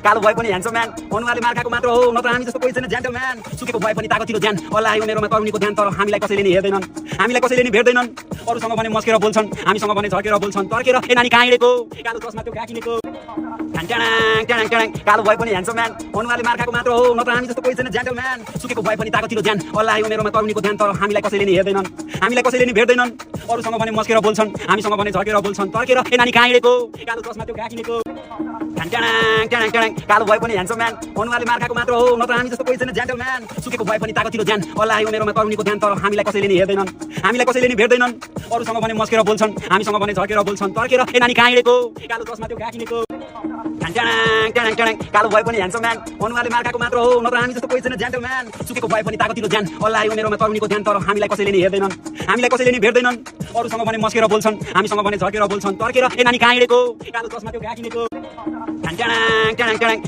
कालो भए पनि ह्यान्डसम म्यान अनुहारले मार्खाको मात्र हो नत्र हामी जस्तो कोही छैन जेन्टलम्यान सुकेको भए पनि ताकतिलो ज्यान अल्लाह आयो मेरोमा करुणीको ध्यान तर हामीलाई कसैले नि हेर्दैनन् हामीलाई कसैले नि भेट्दैनन् अरूसँग भने मस्केर बोल्छन् हामीसँग भने झर्केर बोल्छन् तर्केर ए नानी कहाँ हिँडेको कालो चस्मा त्यो गाकिनेको कालो भए पनि ह्यान्डसम म्यान अनुहारले मार्खाको मात्र हो नत्र हामी जस्तो कोही छैन जेन्टलम्यान सुकेको भए पनि ताकतिलो ज्यान अल्लाह आयो मेरोमा करुणीको ध्यान तर हामीलाई कसैले नि हेर्दैनन् हामीलाई कसैले नि भेट्दैनन् अरूसँग भने मस्केर बोल्छन् हामीसँग भने झर्केर बोल्छन् तर्केर ए नानी कहाँ हिँडेको कालो चस्मा त्यो गाकिनेको कालो भए पनि ह्यान्डसम म्यान अनुहारले मार्खाको मात्र हो नत्र हामी जस्तो कोही छैन जेन्टलम्यान सुकेको भए पनि ताकतिलो ज्यान अल्लाह आयो मेरोमा करुणीको ध्यान तर हामीलाई कसैले नि हेर्दैनन् हामीलाई कसैले नि भेट्दैनन् अरूसँग भने मस्केर बोल्छन् हामीसँग भने झर्केर बोल्छन् तर्केर ए नानी कहाँ हिँडेको कालो चस्मा त्यो गाकिनेको कालो भए पनि ह्यान्डसम म्यान अनुहारले मार्खाको मात्र हो नत्र हामी जस्तो कोही छैन जेन्टलम्यान सुकेको भए पनि ताकतिलो ज्यान अल्लाह आयो मेरोमा करुणीको ध्यान तर हामीलाई कसैले नि हेर्दैनन् हामीलाई कसैले नि भेट्दैनन् अरूसँग भने मस्केर बोल्छन् हामीसँग भने झर्केर बोल्छन् तर्केर ए नानी कहाँ हिँडेको कालो चस्मा त्यो गाकिनेको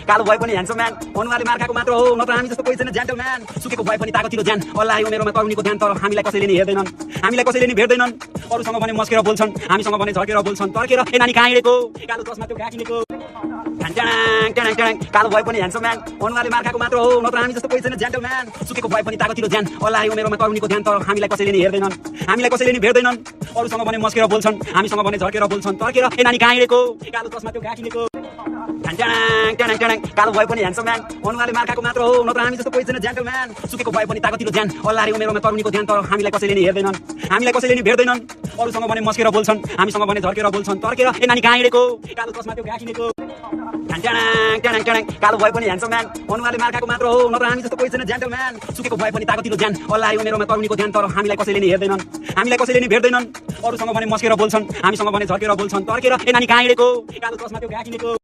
कालो भए पनि ह्यान्डसम म्यान अनुहारले मार्खाको मात्र हो नत्र हामी जस्तो कोही छैन जेन्टलम्यान सुकेको भए पनि ताकतिलो ज्यान अल्लाह आयो मेरोमा करुणीको ध्यान तर हामीलाई कसैले नि हेर्दैनन् हामीलाई कसैले नि भेट्दैनन् अरूसँग भने मस्केर बोल्छन् हामीसँग भने झर्केर बोल्छन् तर्केर ए नानी कहाँ हिँडेको कालो चस्मा त्यो गाकिनेको कालो भए पनि ह्यान्डसम म्यान अनुहारले मार्खाको मात्र हो नत्र हामी जस्तो कोही छैन जेन्टलम्यान सुकेको भए पनि ताकतिलो ज्यान अल्लाह आयो मेरोमा करुणीको ध्यान तर हामीलाई कसैले नि हेर्दैनन् हामीलाई कसैले नि भेट्दैनन् अरूसँग भने मस्केर बोल्छन् हामीसँग भने झर्केर बोल्छन् तर्केर ए नानी कहाँ हिँडेको कालो चस्मा त्यो गाकिनेको कालो भए पनि ह्यान्डसम म्यान अनुहारले मार्खाको मात्र हो नत्र हामी जस्तो कोही छैन जेन्टलम्यान सुकेको भए पनि ताकतिलो ज्यान अल्लाह आयो मेरोमा करुणीको ध्यान तर हामीलाई कसैले नि हेर्दैनन् हामीलाई कसैले नि भेट्दैनन् अरूसँग भने मस्केर बोल्छन् हामीसँग भने झर्केर बोल्छन् तर्केर ए नानी कहाँ हिँडेको कालो चस्मा त्यो गाकिनेको कालो भए पनि ह्यान्डसम म्यान अनुहारले मार्खाको मात्र हो नत्र हामी जस्तो कोही छैन जेन्टलम्यान सुकेको भए पनि ताकतिलो ज्यान अल्लाह आयो मेरोमा करुणीको ध्यान तर हामीलाई कसैले नि हेर्दैनन् हामीलाई कसैले नि भेट्दैनन् अरूसँग भने मस्केर बोल्छन् हामीसँग भने झर्केर बोल्छन् तर्केर ए नानी कहाँ हिँडेको कालो चस्मा त्यो गाकिनेको